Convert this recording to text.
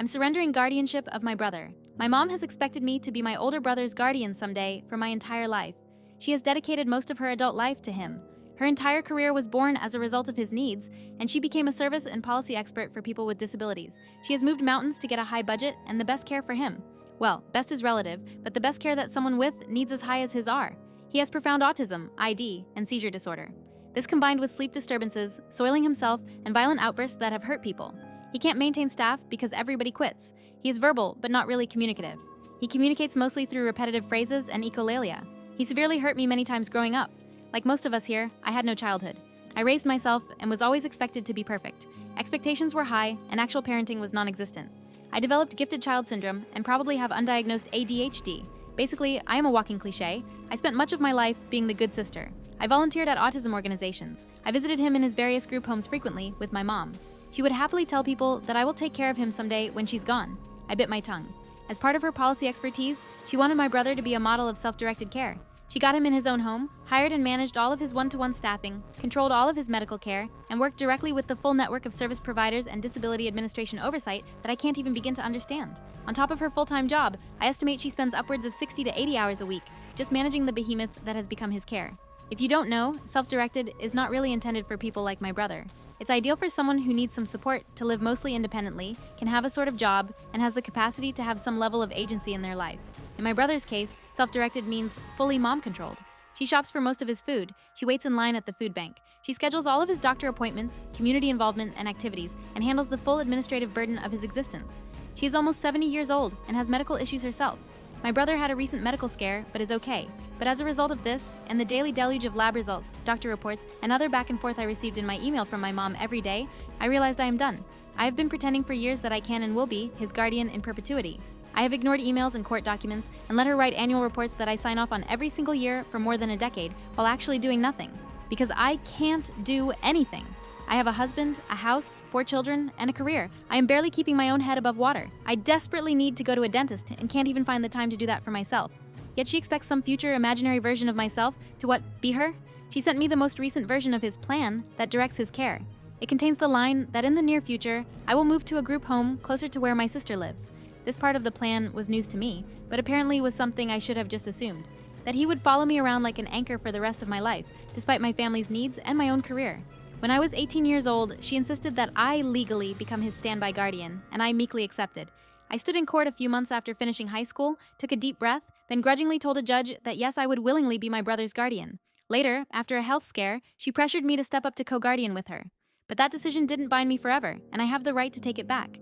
I'm surrendering guardianship of my brother. My mom has expected me to be my older brother's guardian someday for my entire life. She has dedicated most of her adult life to him. Her entire career was born as a result of his needs, and she became a service and policy expert for people with disabilities. She has moved mountains to get a high budget and the best care for him. Well, best is relative, but the best care that someone with needs as high as his are. He has profound autism, ID, and seizure disorder. This combined with sleep disturbances, soiling himself, and violent outbursts that have hurt people. He can't maintain staff because everybody quits. He is verbal, but not really communicative. He communicates mostly through repetitive phrases and echolalia. He severely hurt me many times growing up. Like most of us here, I had no childhood. I raised myself and was always expected to be perfect. Expectations were high, and actual parenting was non-existent. I developed gifted child syndrome and probably have undiagnosed ADHD. Basically, I am a walking cliché. I spent much of my life being the good sister. I volunteered at autism organizations. I visited him in his various group homes frequently with my mom. She would happily tell people that I will take care of him someday when she's gone. I bit my tongue. As part of her policy expertise, she wanted my brother to be a model of self-directed care. She got him in his own home, hired and managed all of his one-to-one staffing, controlled all of his medical care, and worked directly with the full network of service providers and disability administration oversight that I can't even begin to understand. On top of her full-time job, I estimate she spends upwards of 60 to 80 hours a week just managing the behemoth that has become his care. If you don't know, self-directed is not really intended for people like my brother. It's ideal for someone who needs some support to live mostly independently, can have a sort of job, and has the capacity to have some level of agency in their life. In my brother's case, self-directed means fully mom-controlled. She shops for most of his food, she waits in line at the food bank, she schedules all of his doctor appointments, community involvement, and activities, and handles the full administrative burden of his existence. She is almost 70 years old and has medical issues herself. My brother had a recent medical scare, but is okay. But as a result of this, and the daily deluge of lab results, doctor reports, and other back and forth I received in my email from my mom every day, I realized I am done. I have been pretending for years that I can and will be his guardian in perpetuity. I have ignored emails and court documents, and let her write annual reports that I sign off on every single year for more than a decade, while actually doing nothing. Because I can't do anything. I have a husband, a house, 4 children, and a career. I am barely keeping my own head above water. I desperately need to go to a dentist and can't even find the time to do that for myself. Yet she expects some future imaginary version of myself to be her? She sent me the most recent version of his plan that directs his care. It contains the line that in the near future, I will move to a group home closer to where my sister lives. This part of the plan was news to me, but apparently was something I should have just assumed. That he would follow me around like an anchor for the rest of my life, despite my family's needs and my own career. When I was 18 years old, she insisted that I legally become his standby guardian, and I meekly accepted. I stood in court a few months after finishing high school, took a deep breath, then grudgingly told a judge that yes, I would willingly be my brother's guardian. Later, after a health scare, she pressured me to step up to co-guardian with her. But that decision didn't bind me forever, and I have the right to take it back.